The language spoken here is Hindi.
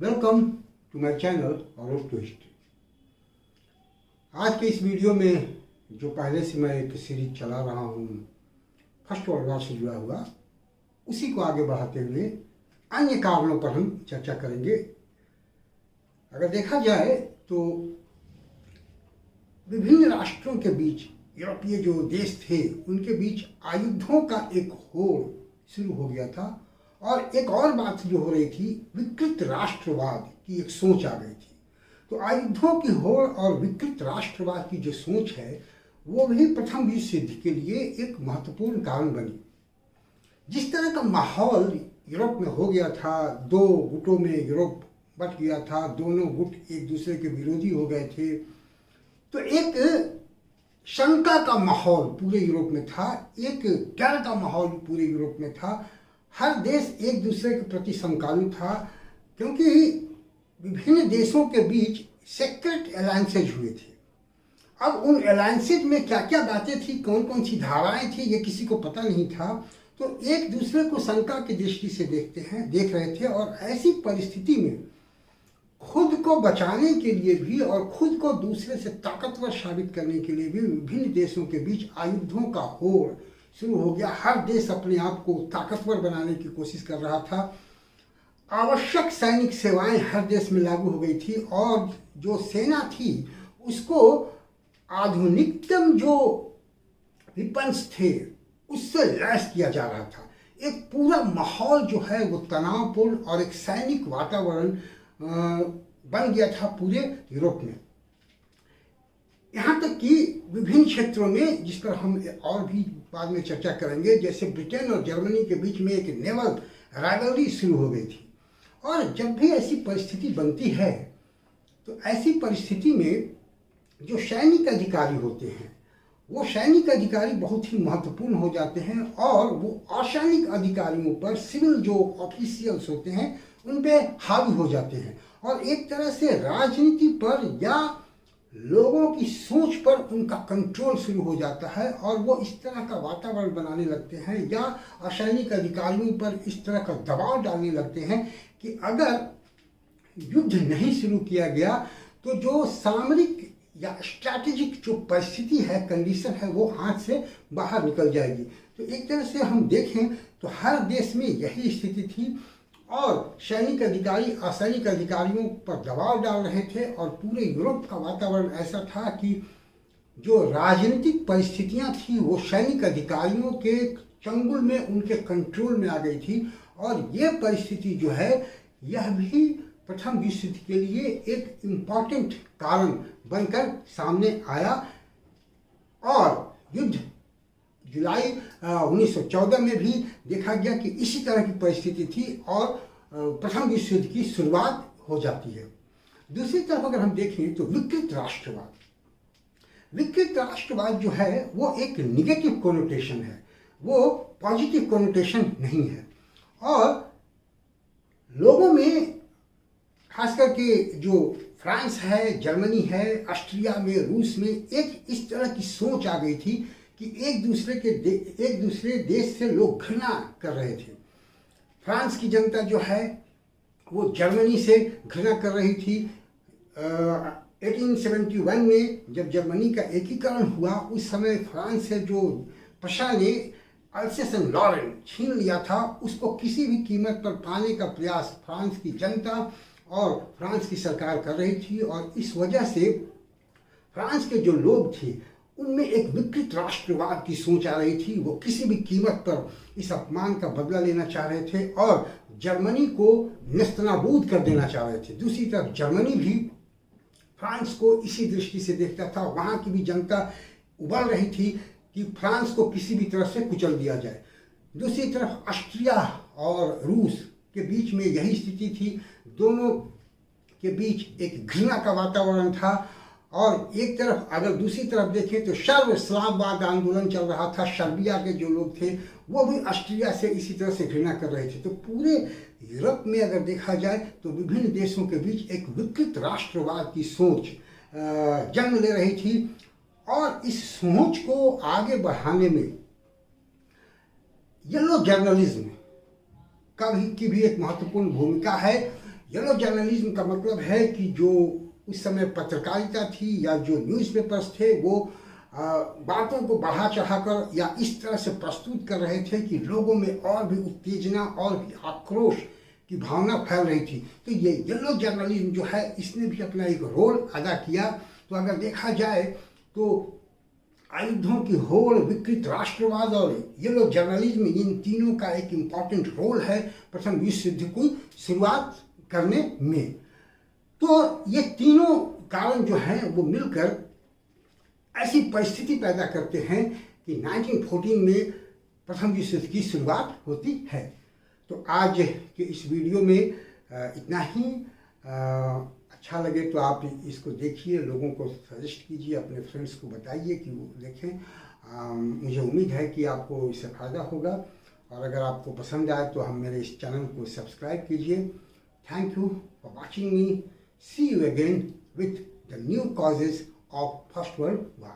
Welcome to my channel road to history. आज के इस वीडियो में जो पहले से मैं एक सीरीज चला रहा हूँ फर्स्ट वर्ल्ड वॉर से जुड़ा हुआ, उसी को आगे बढ़ाते हुए अन्य कारणों पर हम चर्चा करेंगे। अगर देखा जाए तो विभिन्न राष्ट्रों के बीच, यूरोपीय जो देश थे उनके बीच आयुधों का एक होड़ शुरू हो गया था और एक और बात जो हो रही थी, विकृत राष्ट्रवाद की एक सोच आ गई थी। तो आयुधों की होड़ और विकृत राष्ट्रवाद की जो सोच है वो भी प्रथम विश्व युद्ध के लिए एक महत्वपूर्ण कारण बनी। जिस तरह का माहौल यूरोप में हो गया था, दो गुटों में यूरोप बट गया था, दोनों गुट एक दूसरे के विरोधी हो गए थे, तो एक शंका का माहौल पूरे यूरोप में था, एक डर का माहौल पूरे यूरोप में था। हर देश एक दूसरे के प्रति शंकालु था, क्योंकि विभिन्न देशों के बीच सेक्रेट अलायंसेज हुए थे। अब उन अलायंसेज में क्या क्या बातें थी, कौन कौन सी धाराएं थी, ये किसी को पता नहीं था। तो एक दूसरे को शंका की दृष्टि से देख रहे थे और ऐसी परिस्थिति में खुद को बचाने के लिए भी और खुद को दूसरे से ताकतवर साबित करने के लिए भी विभिन्न देशों के बीच आयुधों का होड़ शुरू हो गया। हर देश अपने आप को ताकतवर बनाने की कोशिश कर रहा था। आवश्यक सैनिक सेवाएं हर देश में लागू हो गई थी और जो सेना थी उसको आधुनिकतम जो विपन्स थे उससे लैस किया जा रहा था। एक पूरा माहौल जो है वो तनावपूर्ण और एक सैनिक वातावरण बन गया था पूरे यूरोप में। यहाँ तक कि विभिन्न क्षेत्रों में, जिस पर हम और भी बाद में चर्चा करेंगे, जैसे ब्रिटेन और जर्मनी के बीच में एक नेवल राइवलरी शुरू हो गई थी। और जब भी ऐसी परिस्थिति बनती है तो ऐसी परिस्थिति में जो सैनिक अधिकारी होते हैं वो सैनिक अधिकारी बहुत ही महत्वपूर्ण हो जाते हैं और वो असैनिक अधिकारियों पर, सिविल जो ऑफिशियल्स होते हैं उन पे हावी हो जाते हैं और एक तरह से राजनीति पर या लोगों की सोच पर उनका कंट्रोल शुरू हो जाता है और वो इस तरह का वातावरण बनाने लगते हैं या असैनिक अधिकारियों पर इस तरह का दबाव डालने लगते हैं कि अगर युद्ध नहीं शुरू किया गया तो जो सामरिक या स्ट्रैटेजिक जो परिस्थिति है, कंडीशन है, वो हाथ से बाहर निकल जाएगी। तो एक तरह से हम देखें तो हर देश में यही स्थिति थी और सैनिक अधिकारी असैनिक अधिकारियों पर दबाव डाल रहे थे और पूरे यूरोप का वातावरण ऐसा था कि जो राजनीतिक परिस्थितियां थी वो सैनिक अधिकारियों के चंगुल में, उनके कंट्रोल में आ गई थी। और ये परिस्थिति जो है यह भी प्रथम विश्व युद्ध के लिए एक इम्पॉर्टेंट कारण बनकर सामने आया और युद्ध जुलाई 1914 में भी देखा गया कि इसी तरह की परिस्थिति थी और प्रथम विश्व युद्ध की शुरुआत हो जाती है। दूसरी तरफ अगर हम देखें तो विकृत राष्ट्रवाद जो है वो एक निगेटिव कोनोटेशन है, वो पॉजिटिव कोनोटेशन नहीं है। और लोगों में खास करके जो फ्रांस है, जर्मनी है, ऑस्ट्रिया में, रूस में एक इस तरह की सोच आ गई थी कि एक दूसरे देश से लोग घृणा कर रहे थे। फ्रांस की जनता जो है वो जर्मनी से घृणा कर रही थी। 1871 में जब जर्मनी का एकीकरण हुआ उस समय फ्रांस से जो प्रशा ने अल्सेस एंड लॉरेन छीन लिया था उसको किसी भी कीमत पर पाने का प्रयास फ्रांस की जनता और फ्रांस की सरकार कर रही थी और इस वजह से फ्रांस के जो लोग थे उनमें एक विकृत राष्ट्रवाद की सोच आ रही थी। वो किसी भी कीमत पर इस अपमान का बदला लेना चाह रहे थे और जर्मनी को नेस्तनाबूद कर देना चाह रहे थे। दूसरी तरफ जर्मनी भी फ्रांस को इसी दृष्टि से देखता था। वहाँ की भी जनता उबल रही थी कि फ्रांस को किसी भी तरह से कुचल दिया जाए। दूसरी तरफ ऑस्ट्रिया और रूस के बीच में यही स्थिति थी। दोनों के बीच एक घृणा का वातावरण था और एक तरफ अगर दूसरी तरफ देखें तो सर्व स्लाववाद आंदोलन चल रहा था। सर्बिया के जो लोग थे वो भी ऑस्ट्रिया से इसी तरह से घृणा कर रहे थे। तो पूरे यूरोप में अगर देखा जाए तो विभिन्न देशों के बीच एक विकृत राष्ट्रवाद की सोच जन्म ले रही थी और इस सोच को आगे बढ़ाने में येलो जर्नलिज्म की भी एक महत्वपूर्ण भूमिका है। येलो जर्नलिज्म का मतलब है कि जो उस समय पत्रकारिता थी या जो न्यूज़पेपर्स थे वो बातों को बढ़ा चढ़ाकर या इस तरह से प्रस्तुत कर रहे थे कि लोगों में और भी उत्तेजना और भी आक्रोश की भावना फैल रही थी। तो ये येलो जर्नलिज्म जो है इसने भी अपना एक रोल अदा किया। तो अगर देखा जाए तो आयुधों की होड़, विकृत राष्ट्रवाद और येलो जर्नलिज्म, इन तीनों का एक इम्पॉर्टेंट रोल है प्रथम विश्व युद्ध की शुरुआत करने में। तो ये तीनों कारण जो हैं वो मिलकर ऐसी परिस्थिति पैदा करते हैं कि 1914 में प्रथम विश्व युद्ध की शुरुआत होती है। तो आज के इस वीडियो में इतना ही। अच्छा लगे तो आप इसको देखिए, लोगों को सजेस्ट कीजिए, अपने फ्रेंड्स को बताइए कि वो देखें। मुझे उम्मीद है कि आपको इससे फ़ायदा होगा, और अगर आपको पसंद आए तो हम मेरे इस चैनल को सब्सक्राइब कीजिए। Thank you for watching me. See you again with the new causes of First World War.